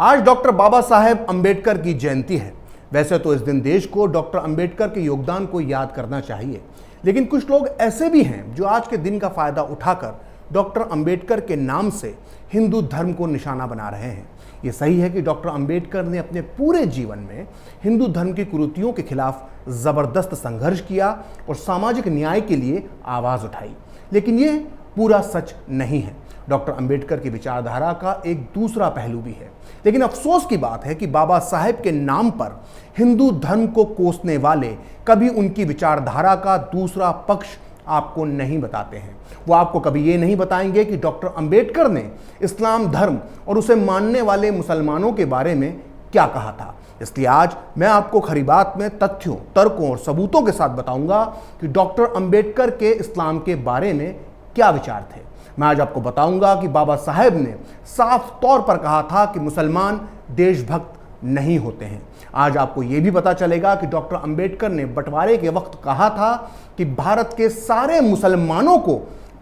आज डॉक्टर बाबा साहेब अंबेडकर की जयंती है। वैसे तो इस दिन देश को डॉक्टर अंबेडकर के योगदान को याद करना चाहिए, लेकिन कुछ लोग ऐसे भी हैं जो आज के दिन का फायदा उठाकर डॉक्टर अंबेडकर के नाम से हिंदू धर्म को निशाना बना रहे हैं। ये सही है कि डॉक्टर अंबेडकर ने अपने पूरे जीवन में हिंदू धर्म की कुरीतियों के खिलाफ जबरदस्त संघर्ष किया और सामाजिक न्याय के लिए आवाज उठाई, लेकिन ये पूरा सच नहीं है। डॉक्टर अंबेडकर की विचारधारा का एक दूसरा पहलू भी है, लेकिन अफसोस की बात है कि बाबा साहेब के नाम पर हिंदू धर्म को कोसने वाले कभी उनकी विचारधारा का दूसरा पक्ष आपको नहीं बताते हैं। वो आपको कभी ये नहीं बताएंगे कि डॉक्टर अंबेडकर ने इस्लाम धर्म और उसे मानने वाले मुसलमानों के बारे में क्या कहा था। इसलिए आज मैं आपको खरी बात में तथ्यों, तर्कों और सबूतों के साथ बताऊंगा कि डॉक्टर अंबेडकर के इस्लाम के बारे में क्या विचार थे। मैं आज आपको बताऊंगा कि बाबा साहेब ने साफ तौर पर कहा था कि मुसलमान देशभक्त नहीं होते हैं। आज आपको यह भी पता चलेगा कि डॉक्टर अंबेडकर ने बंटवारे के वक्त कहा था कि भारत के सारे मुसलमानों को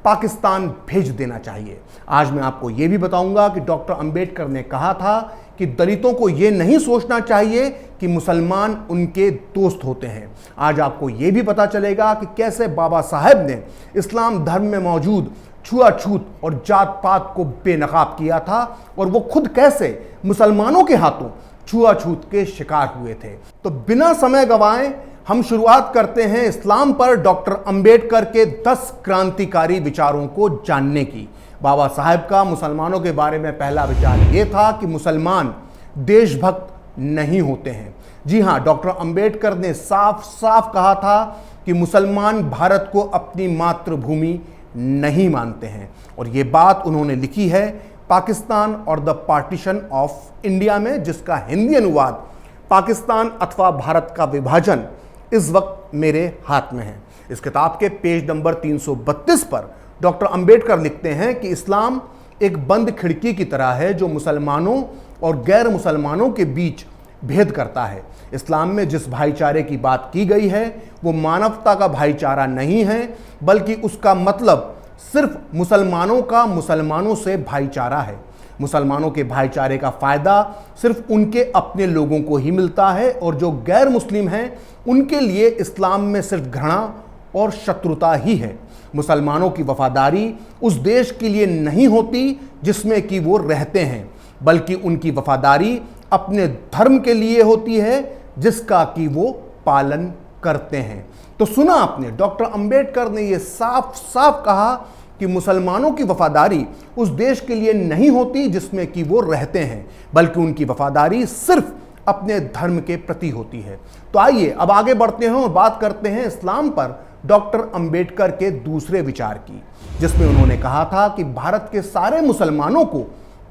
पाकिस्तान भेज देना चाहिए। आज मैं आपको यह भी बताऊंगा कि डॉक्टर अंबेडकर ने कहा था कि दलितों को यह नहीं सोचना चाहिए कि मुसलमान उनके दोस्त होते हैं। आज आपको यह भी पता चलेगा कि कैसे बाबा साहेब ने इस्लाम धर्म में मौजूद छुआछूत और जात पात को बेनकाब किया था और वो खुद कैसे मुसलमानों के हाथों छुआछूत के शिकार हुए थे। तो बिना समय गंवाए हम शुरुआत करते हैं इस्लाम पर डॉक्टर अंबेडकर के 10 क्रांतिकारी विचारों को जानने की। बाबा साहेब का मुसलमानों के बारे में पहला विचार यह था कि मुसलमान देशभक्त नहीं होते हैं। जी हां, डॉक्टर अंबेडकर ने साफ साफ कहा था कि मुसलमान भारत को अपनी मातृभूमि नहीं मानते हैं, और ये बात उन्होंने लिखी है पाकिस्तान और द पार्टीशन ऑफ इंडिया में, जिसका हिंदी अनुवाद पाकिस्तान अथवा भारत का विभाजन इस वक्त मेरे हाथ में है। इस किताब के पेज नंबर 332 पर डॉक्टर अंबेडकर लिखते हैं कि इस्लाम एक बंद खिड़की की तरह है जो मुसलमानों और गैर मुसलमानों के बीच भेद करता है। इस्लाम में जिस भाईचारे की बात की गई है वो मानवता का भाईचारा नहीं है, बल्कि उसका मतलब सिर्फ मुसलमानों का मुसलमानों से भाईचारा है। मुसलमानों के भाईचारे का फायदा सिर्फ उनके अपने लोगों को ही मिलता है, और जो गैर मुस्लिम हैं उनके लिए इस्लाम में सिर्फ घृणा और शत्रुता ही है। मुसलमानों की वफादारी उस देश के लिए नहीं होती जिसमें कि वो रहते हैं, बल्कि उनकी वफादारी अपने धर्म के लिए होती है जिसका कि वो पालन करते हैं। तो सुना आपने, डॉक्टर अंबेडकर ने यह साफ साफ कहा कि मुसलमानों की वफादारी उस देश के लिए नहीं होती जिसमें कि वो रहते हैं, बल्कि उनकी वफादारी सिर्फ अपने धर्म के प्रति होती है। तो आइए अब आगे बढ़ते हैं और बात करते हैं इस्लाम पर डॉक्टर अंबेडकर के दूसरे विचार की, जिसमें उन्होंने कहा था कि भारत के सारे मुसलमानों को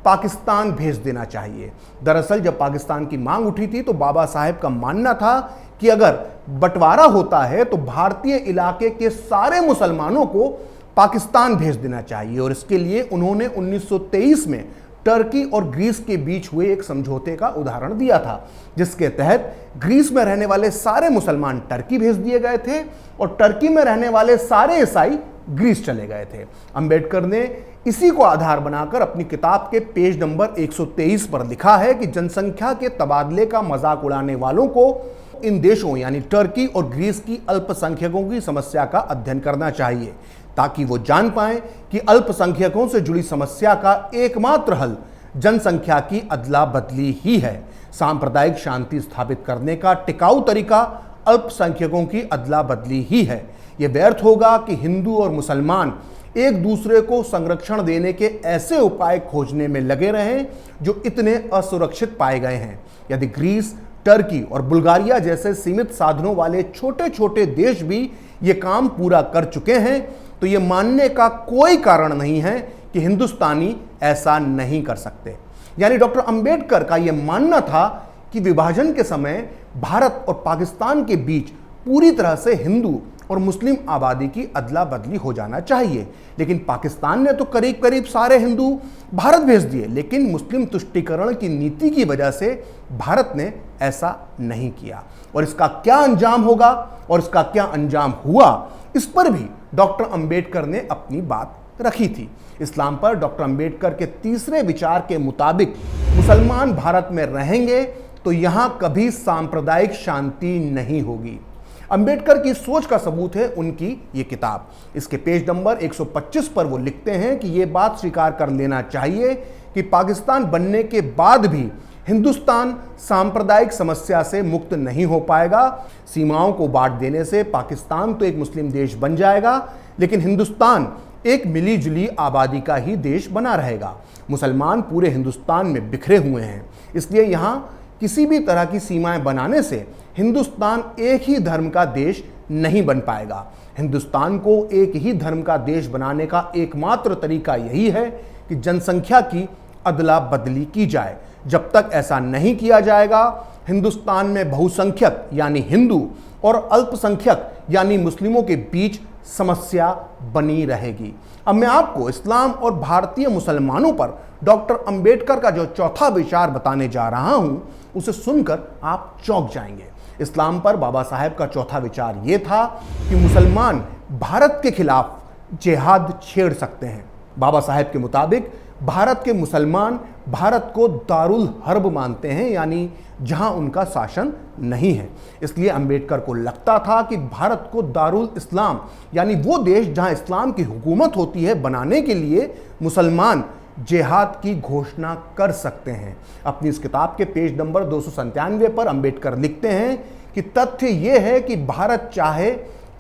पाकिस्तान भेज देना चाहिए। दरअसल जब पाकिस्तान की मांग उठी थी तो बाबा साहेब का मानना था कि अगर बंटवारा होता है तो भारतीय इलाके के सारे मुसलमानों को पाकिस्तान भेज देना चाहिए, और इसके लिए उन्होंने 1923 में टर्की और ग्रीस के बीच हुए एक समझौते का उदाहरण दिया था, जिसके तहत ग्रीस में रहने वाले सारे मुसलमान टर्की भेज दिए गए थे और टर्की में रहने वाले सारे ईसाई ग्रीस चले गए थे। अंबेडकर ने इसी को आधार बनाकर अपनी किताब के पेज नंबर 123 पर लिखा है कि जनसंख्या के तबादले का मजाक उड़ाने वालों को इन देशों यानी टर्की और ग्रीस की अल्पसंख्यकों की समस्या का अध्ययन करना चाहिए, ताकि वो जान पाएं कि अल्पसंख्यकों से जुड़ी समस्या का एकमात्र हल जनसंख्या की अदला बदली ही है। सांप्रदायिक शांति स्थापित करने का टिकाऊ तरीका अल्पसंख्यकों की अदला बदली ही है। यह व्यर्थ होगा कि हिंदू और मुसलमान एक दूसरे को संरक्षण देने के ऐसे उपाय खोजने में लगे रहें जो इतने असुरक्षित पाए गए हैं। यदि ग्रीस, टर्की और बुल्गारिया जैसे सीमित साधनों वाले छोटे छोटे देश भी ये काम पूरा कर चुके हैं, तो ये मानने का कोई कारण नहीं है कि हिंदुस्तानी ऐसा नहीं कर सकते। यानी डॉक्टर अंबेडकर का यह मानना था कि विभाजन के समय भारत और पाकिस्तान के बीच पूरी तरह से हिंदू और मुस्लिम आबादी की अदला बदली हो जाना चाहिए, लेकिन पाकिस्तान ने तो करीब करीब सारे हिंदू भारत भेज दिए, लेकिन मुस्लिम तुष्टीकरण की नीति की वजह से भारत ने ऐसा नहीं किया। और इसका क्या अंजाम होगा और इसका क्या अंजाम हुआ, इस पर भी डॉक्टर अंबेडकर ने अपनी बात रखी थी। इस्लाम पर डॉक्टर अंबेडकर के तीसरे विचार के मुताबिक मुसलमान भारत में रहेंगे तो यहां कभी सांप्रदायिक शांति नहीं होगी। अंबेडकर की सोच का सबूत है उनकी ये किताब। इसके पेज नंबर 125 पर वो लिखते हैं कि ये बात स्वीकार कर लेना चाहिए कि पाकिस्तान बनने के बाद भी हिंदुस्तान सांप्रदायिक समस्या से मुक्त नहीं हो पाएगा। सीमाओं को बांट देने से पाकिस्तान तो एक मुस्लिम देश बन जाएगा, लेकिन हिंदुस्तान एक मिली जुली आबादी का ही देश बना रहेगा। मुसलमान पूरे हिंदुस्तान में बिखरे हुए हैं, इसलिए यहाँ किसी भी तरह की सीमाएं बनाने से हिंदुस्तान एक ही धर्म का देश नहीं बन पाएगा। हिंदुस्तान को एक ही धर्म का देश बनाने का एकमात्र तरीका यही है कि जनसंख्या की अदला बदली की जाए। जब तक ऐसा नहीं किया जाएगा, हिंदुस्तान में बहुसंख्यक यानी हिंदू और अल्पसंख्यक यानी मुस्लिमों के बीच समस्या बनी रहेगी। अब मैं आपको इस्लाम और भारतीय मुसलमानों पर डॉक्टर अंबेडकर का जो चौथा विचार बताने जा रहा हूं, उसे सुनकर आप चौंक जाएंगे। इस्लाम पर बाबा साहेब का चौथा विचार यह था कि मुसलमान भारत के खिलाफ जिहाद छेड़ सकते हैं। बाबा साहेब के मुताबिक भारत के मुसलमान भारत को दारुल हर्ब मानते हैं, यानी जहां उनका शासन नहीं है। इसलिए अंबेडकर को लगता था कि भारत को दारुल इस्लाम यानी वो देश जहां इस्लाम की हुकूमत होती है बनाने के लिए मुसलमान जिहाद की घोषणा कर सकते हैं। अपनी इस किताब के पेज नंबर 297 पर अंबेडकर लिखते हैं कि तथ्य यह है कि भारत चाहे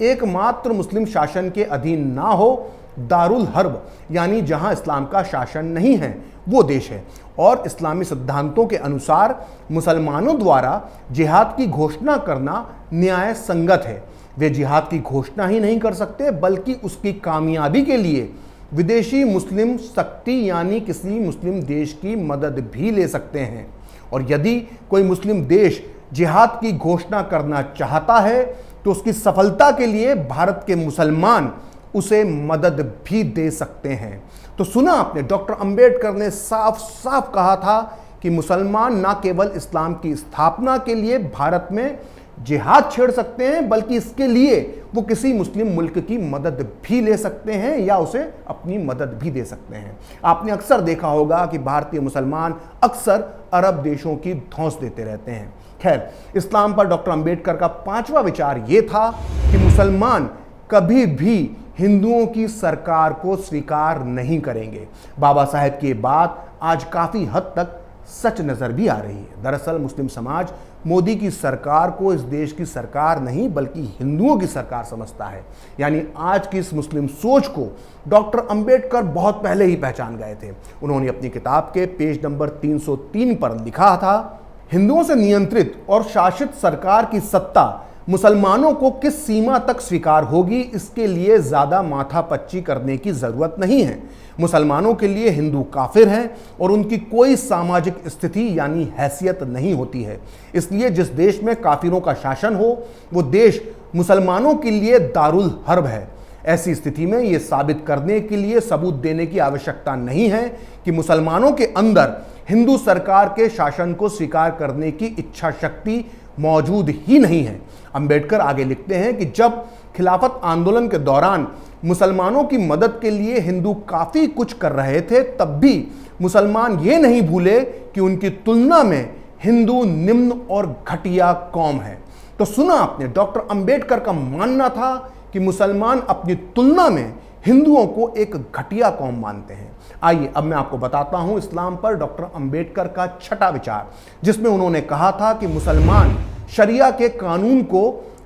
एकमात्र मुस्लिम शासन के अधीन ना हो, दारुल हर्ब यानी जहां इस्लाम का शासन नहीं है वो देश है, और इस्लामी सिद्धांतों के अनुसार मुसलमानों द्वारा जिहाद की घोषणा करना न्याय संगत है। वे जिहाद की घोषणा ही नहीं कर सकते बल्कि उसकी कामयाबी के लिए विदेशी मुस्लिम शक्ति यानी किसी मुस्लिम देश की मदद भी ले सकते हैं। और यदि कोई मुस्लिम देश जिहाद की घोषणा करना चाहता है तो उसकी सफलता के लिए भारत के मुसलमान उसे मदद भी दे सकते हैं। तो सुना आपने, डॉक्टर अंबेडकर ने साफ साफ कहा था कि मुसलमान न केवल इस्लाम की स्थापना के लिए भारत में जिहाद छेड़ सकते हैं बल्कि इसके लिए वो किसी मुस्लिम मुल्क की मदद भी ले सकते हैं या उसे अपनी मदद भी दे सकते हैं। आपने अक्सर देखा होगा कि भारतीय मुसलमान अक्सर अरब देशों की धौंस देते रहते हैं। खैर, इस्लाम पर डॉक्टर अंबेडकर का पांचवा विचार ये था कि मुसलमान कभी भी हिंदुओं की सरकार को स्वीकार नहीं करेंगे। बाबा साहेब की बात आज काफी हद तक सच नजर भी आ रही है। दरअसल मुस्लिम समाज मोदी की सरकार को इस देश की सरकार नहीं बल्कि हिंदुओं की सरकार समझता है। यानी आज की इस मुस्लिम सोच को डॉक्टर अंबेडकर बहुत पहले ही पहचान गए थे। उन्होंने अपनी किताब के पेज नंबर 303 पर लिखा था, हिंदुओं से नियंत्रित और शासित सरकार की सत्ता मुसलमानों को किस सीमा तक स्वीकार होगी, इसके लिए ज्यादा माथापच्ची करने की जरूरत नहीं है। मुसलमानों के लिए हिंदू काफिर हैं और उनकी कोई सामाजिक स्थिति यानी हैसियत नहीं होती है। इसलिए जिस देश में काफिरों का शासन हो वो देश मुसलमानों के लिए दारुल हर्ब है। ऐसी स्थिति में यह साबित करने के लिए सबूत देने की आवश्यकता नहीं है कि मुसलमानों के अंदर हिंदू सरकार के शासन को स्वीकार करने की इच्छा शक्ति मौजूद ही नहीं है। अंबेडकर आगे लिखते हैं कि जब खिलाफत आंदोलन के दौरान मुसलमानों की मदद के लिए हिंदू काफी कुछ कर रहे थे, तब भी मुसलमान ये नहीं भूले कि उनकी तुलना में हिंदू निम्न और घटिया कौम है। तो सुना आपने, डॉक्टर अंबेडकर का मानना था कि मुसलमान अपनी तुलना में हिंदुओं को एक घटिया कौम मानते हैं। आइए अब मैं आपको बताता हूं इस्लाम पर डॉक्टर अंबेडकर का छठा विचार, जिसमें उन्होंने कहा था कि मुसलमान शरिया के कानून को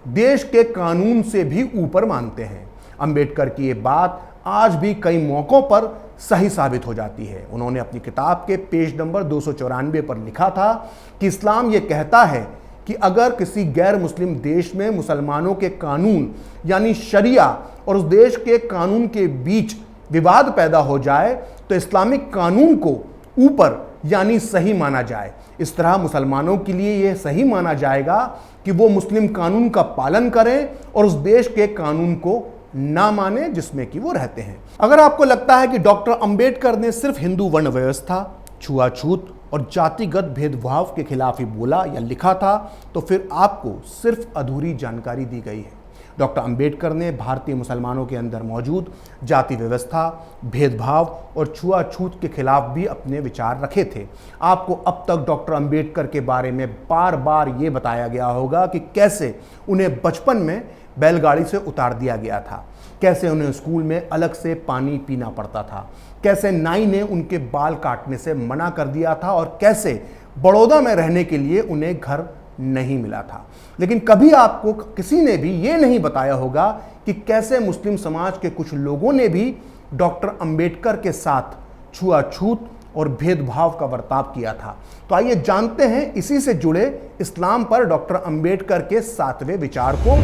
देश के कानून से भी ऊपर मानते हैं। अंबेडकर की ये बात आज भी कई मौकों पर सही साबित हो जाती है। उन्होंने अपनी किताब के पेज नंबर 294 पर लिखा था कि इस्लाम ये कहता है कि अगर किसी गैर मुस्लिम देश में मुसलमानों के कानून यानी शरिया और उस देश के कानून के बीच विवाद पैदा हो जाए तो इस्लामिक कानून को ऊपर यानी सही माना जाए। इस तरह मुसलमानों के लिए यह सही माना जाएगा कि वो मुस्लिम कानून का पालन करें और उस देश के कानून को ना माने जिसमें कि वो रहते हैं। अगर आपको लगता है कि डॉक्टर अंबेडकर ने सिर्फ हिंदू वर्ण व्यवस्था, छुआछूत और जातिगत भेदभाव के खिलाफ ही बोला या लिखा था, तो फिर आपको सिर्फ अधूरी जानकारी दी गई है। डॉक्टर अंबेडकर ने भारतीय मुसलमानों के अंदर मौजूद जाति व्यवस्था, भेदभाव और छुआछूत के खिलाफ भी अपने विचार रखे थे। आपको अब तक डॉक्टर अंबेडकर के बारे में बार बार ये बताया गया होगा कि कैसे उन्हें बचपन में बैलगाड़ी से उतार दिया गया था, कैसे उन्हें स्कूल में अलग से पानी पीना पड़ता था, कैसे नाई ने उनके बाल काटने से मना कर दिया था और कैसे बड़ौदा में रहने के लिए उन्हें घर नहीं मिला था। लेकिन कभी आपको किसी ने भी ये नहीं बताया होगा कि कैसे मुस्लिम समाज के कुछ लोगों ने भी डॉक्टर अंबेडकर के साथ छुआछूत और भेदभाव का बर्ताव किया था। तो आइए जानते हैं इसी से जुड़े इस्लाम पर डॉक्टर अंबेडकर के 7वें विचार को,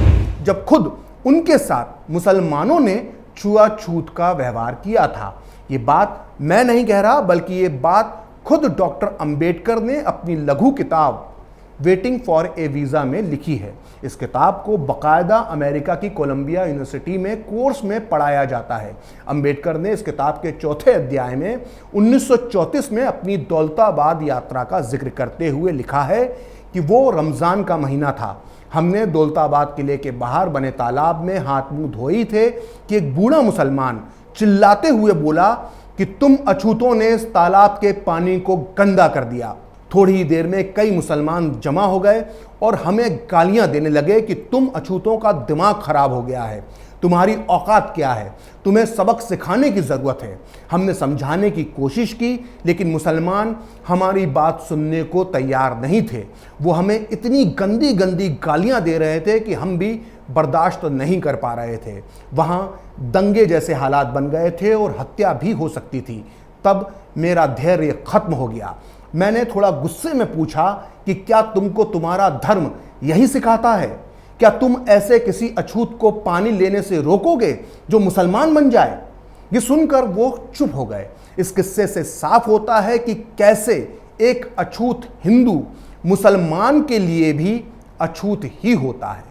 जब खुद उनके साथ मुसलमानों ने छुआछूत का व्यवहार किया था। ये बात मैं नहीं कह रहा, बल्कि ये बात खुद डॉक्टर अंबेडकर ने अपनी लघु किताब वेटिंग फॉर ए वीज़ा में लिखी है। इस किताब को बाकायदा अमेरिका की कोलंबिया यूनिवर्सिटी में कोर्स में पढ़ाया जाता है। अंबेडकर ने इस किताब के 4थे अध्याय में 1934 में अपनी दौलताबाद यात्रा का जिक्र करते हुए लिखा है कि वो रमज़ान का महीना था। हमने दौलताबाद किले के बाहर बने तालाब में हाथ मुंह धोई थे कि एक बूढ़ा मुसलमान चिल्लाते हुए बोला कि तुम अछूतों ने इस तालाब के पानी को गंदा कर दिया। थोड़ी ही देर में कई मुसलमान जमा हो गए और हमें गालियां देने लगे कि तुम अछूतों का दिमाग खराब हो गया है, तुम्हारी औकात क्या है, तुम्हें सबक सिखाने की ज़रूरत है। हमने समझाने की कोशिश की, लेकिन मुसलमान हमारी बात सुनने को तैयार नहीं थे। वो हमें इतनी गंदी गंदी गालियां दे रहे थे कि हम भी बर्दाश्त नहीं कर पा रहे थे। वहाँ दंगे जैसे हालात बन गए थे और हत्या भी हो सकती थी। तब मेरा धैर्य खत्म हो गया। मैंने थोड़ा गुस्से में पूछा कि क्या तुमको तुम्हारा धर्म यही सिखाता है? क्या तुम ऐसे किसी अछूत को पानी लेने से रोकोगे जो मुसलमान बन जाए? ये सुनकर वो चुप हो गए। इस किस्से से साफ होता है कि कैसे एक अछूत हिंदू मुसलमान के लिए भी अछूत ही होता है।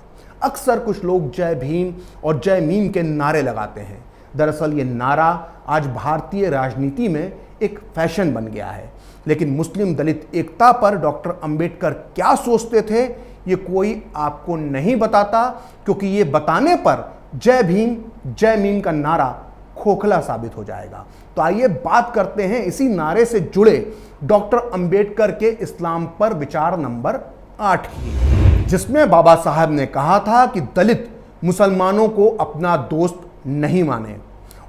अक्सर कुछ लोग जय भीम और जय मीम के नारे लगाते हैं। दरअसल ये नारा आज भारतीय राजनीति में एक फैशन बन गया है। लेकिन मुस्लिम दलित एकता पर डॉक्टर अंबेडकर क्या सोचते थे, ये कोई आपको नहीं बताता, क्योंकि ये बताने पर जय भीम जय मीम का नारा खोखला साबित हो जाएगा। तो आइए बात करते हैं इसी नारे से जुड़े डॉक्टर अंबेडकर के इस्लाम पर विचार नंबर 8 की, जिसमें बाबा साहब ने कहा था कि दलित मुसलमानों को अपना दोस्त नहीं माने।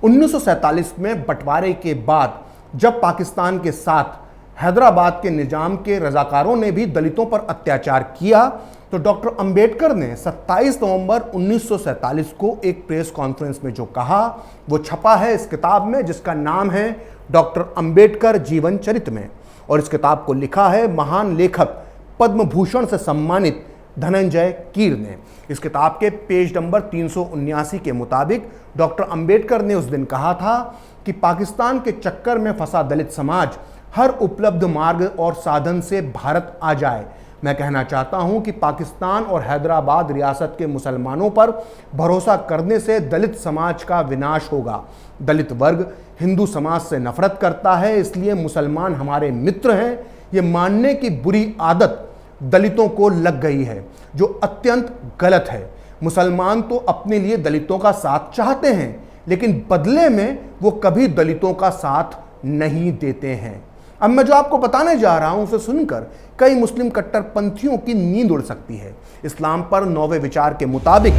1947 में बंटवारे के बाद जब पाकिस्तान के साथ हैदराबाद के निजाम के रजाकारों ने भी दलितों पर अत्याचार किया, तो डॉक्टर अंबेडकर ने 27 नवंबर 1947 को एक प्रेस कॉन्फ्रेंस में जो कहा वो छपा है इस किताब में, जिसका नाम है डॉक्टर अंबेडकर जीवन चरित्र में। और इस किताब को लिखा है महान लेखक पद्म भूषण से सम्मानित धनंजय कीर ने। इस किताब के पेज नंबर 379 के मुताबिक डॉक्टर अंबेडकर ने उस दिन कहा था कि पाकिस्तान के चक्कर में फंसा दलित समाज हर उपलब्ध मार्ग और साधन से भारत आ जाए। मैं कहना चाहता हूं कि पाकिस्तान और हैदराबाद रियासत के मुसलमानों पर भरोसा करने से दलित समाज का विनाश होगा। दलित वर्ग हिंदू समाज से नफरत करता है, इसलिए मुसलमान हमारे मित्र हैं। ये मानने की बुरी आदत दलितों को लग गई है, जो अत्यंत गलत है। मुसलमान तो अपने लिए दलितों का साथ चाहते हैं, लेकिन बदले में वो कभी दलितों का साथ नहीं देते हैं। अब मैं जो आपको बताने जा रहा हूं उसे सुनकर कई मुस्लिम कट्टरपंथियों की नींद उड़ सकती है। इस्लाम पर 9वें विचार के मुताबिक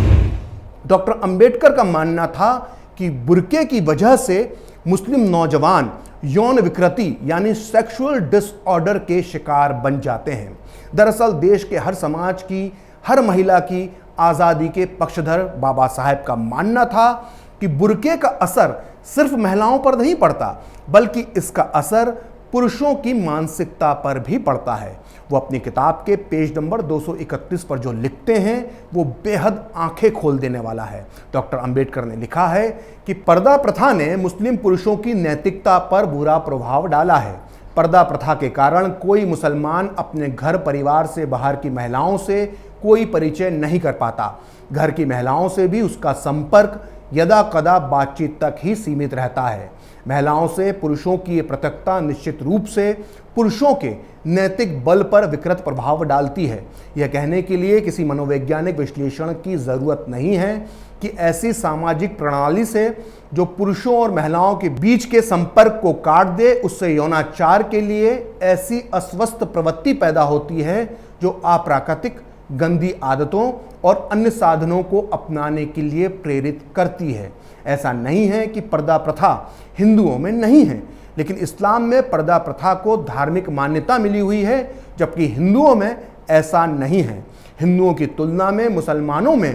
डॉक्टर अंबेडकर का मानना था कि बुर्के की वजह से मुस्लिम नौजवान यौन विकृति यानी सेक्सुअल डिसऑर्डर के शिकार बन जाते हैं। दरअसल देश के हर समाज की, हर महिला की आज़ादी के पक्षधर बाबा साहब का मानना था कि बुर्के का असर सिर्फ महिलाओं पर नहीं पड़ता, बल्कि इसका असर पुरुषों की मानसिकता पर भी पड़ता है। वो अपनी किताब के पेज नंबर 231 पर जो लिखते हैं वो बेहद आंखें खोल देने वाला है। डॉक्टर अंबेडकर ने लिखा है कि पर्दा प्रथा ने मुस्लिम पुरुषों की नैतिकता पर बुरा प्रभाव डाला है। पर्दा प्रथा के कारण कोई मुसलमान अपने घर परिवार से बाहर की महिलाओं से कोई परिचय नहीं कर पाता। घर की महिलाओं से भी उसका संपर्क यदा कदा बातचीत तक ही सीमित रहता है। महिलाओं से पुरुषों की ये पृथकता निश्चित रूप से पुरुषों के नैतिक बल पर विकृत प्रभाव डालती है। यह कहने के लिए किसी मनोवैज्ञानिक विश्लेषण की ज़रूरत नहीं है कि ऐसी सामाजिक प्रणाली से जो पुरुषों और महिलाओं के बीच के संपर्क को काट दे, उससे यौनाचार के लिए ऐसी अस्वस्थ प्रवृत्ति पैदा होती है जो अप्राकृतिक गंदी आदतों और अन्य साधनों को अपनाने के लिए प्रेरित करती है। ऐसा नहीं है कि पर्दा प्रथा हिंदुओं में नहीं है, लेकिन इस्लाम में पर्दा प्रथा को धार्मिक मान्यता मिली हुई है, जबकि हिंदुओं में ऐसा नहीं है। हिंदुओं की तुलना में मुसलमानों में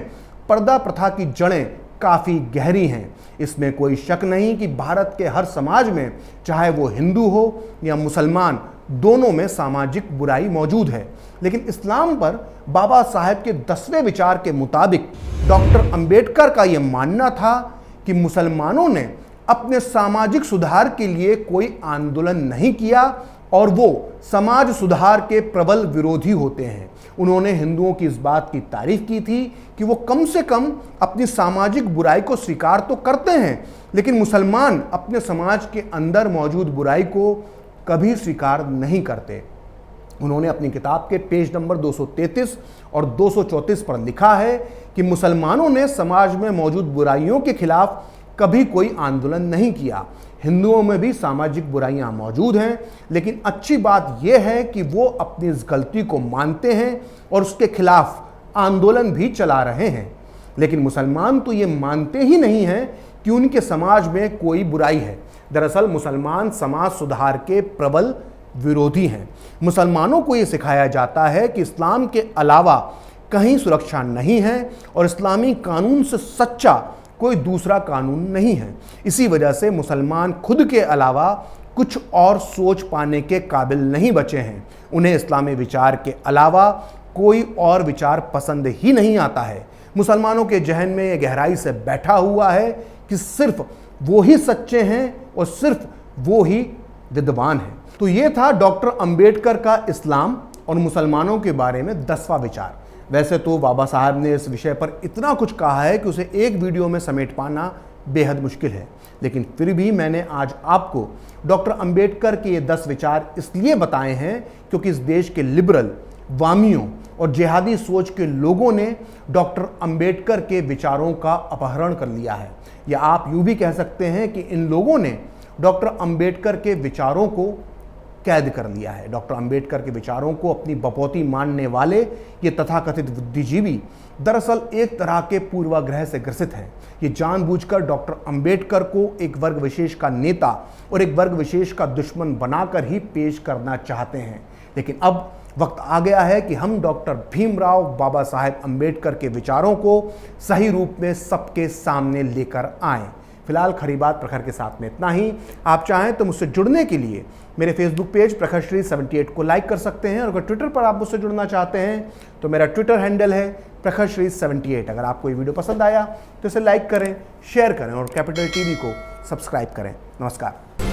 पर्दा प्रथा की जड़ें काफ़ी गहरी हैं। इसमें कोई शक नहीं कि भारत के हर समाज में, चाहे वो हिंदू हो या मुसलमान, दोनों में सामाजिक बुराई मौजूद है। लेकिन इस्लाम पर बाबा साहेब के 10वें विचार के मुताबिक डॉक्टर अंबेडकर का यह मानना था कि मुसलमानों ने अपने सामाजिक सुधार के लिए कोई आंदोलन नहीं किया और वो समाज सुधार के प्रबल विरोधी होते हैं। उन्होंने हिंदुओं की इस बात की तारीफ की थी कि वो कम से कम अपनी सामाजिक बुराई को स्वीकार तो करते हैं, लेकिन मुसलमान अपने समाज के अंदर मौजूद बुराई को कभी स्वीकार नहीं करते। उन्होंने अपनी किताब के पेज नंबर 233 और 234 पर लिखा है कि मुसलमानों ने समाज में मौजूद बुराइयों के खिलाफ कभी कोई आंदोलन नहीं किया। हिंदुओं में भी सामाजिक बुराइयां मौजूद हैं, लेकिन अच्छी बात यह है कि वो अपनी इस गलती को मानते हैं और उसके खिलाफ आंदोलन भी चला रहे हैं। लेकिन मुसलमान तो ये मानते ही नहीं हैं कि उनके समाज में कोई बुराई है। दरअसल मुसलमान समाज सुधार के प्रबल विरोधी हैं। मुसलमानों को ये सिखाया जाता है कि इस्लाम के अलावा कहीं सुरक्षा नहीं है और इस्लामी कानून से सच्चा कोई दूसरा कानून नहीं है। इसी वजह से मुसलमान खुद के अलावा कुछ और सोच पाने के काबिल नहीं बचे हैं। उन्हें इस्लामी विचार के अलावा कोई और विचार पसंद ही नहीं आता है। मुसलमानों के जहन में यह गहराई से बैठा हुआ है कि सिर्फ वो ही सच्चे हैं और सिर्फ वो ही विद्वान हैं। तो ये था डॉक्टर अंबेडकर का इस्लाम और मुसलमानों के बारे में 10वां विचार। वैसे तो बाबा साहब ने इस विषय पर इतना कुछ कहा है कि उसे एक वीडियो में समेट पाना बेहद मुश्किल है, लेकिन फिर भी मैंने आज आपको डॉक्टर अंबेडकर के ये 10 विचार इसलिए बताए हैं क्योंकि इस देश के लिबरल, वामियों और जिहादी सोच के लोगों ने डॉक्टर अंबेडकर के विचारों का अपहरण कर लिया है। या आप यूँ भी कह सकते हैं कि इन लोगों ने डॉक्टर अंबेडकर के विचारों को कैद कर लिया है। डॉक्टर अंबेडकर के विचारों को अपनी बपौती मानने वाले ये तथाकथित बुद्धिजीवी दरअसल एक तरह के पूर्वाग्रह से ग्रसित हैं। ये जानबूझकर डॉक्टर अंबेडकर को एक वर्ग विशेष का नेता और एक वर्ग विशेष का दुश्मन बनाकर ही पेश करना चाहते हैं। लेकिन अब वक्त आ गया है कि हम डॉक्टर भीमराव बाबा साहेब अंबेडकर के विचारों को सही रूप में सबके सामने लेकर आएं। फिलहाल खरी बात प्रखर के साथ में इतना ही। आप चाहें तो मुझसे जुड़ने के लिए मेरे फेसबुक पेज प्रखरश्री 78 को लाइक कर सकते हैं और अगर ट्विटर पर आप मुझसे जुड़ना चाहते हैं तो मेरा ट्विटर हैंडल है प्रखरश्री 78। अगर आपको ये वीडियो पसंद आया तो इसे लाइक करें, शेयर करें और कैपिटल टीवी को सब्सक्राइब करें। नमस्कार।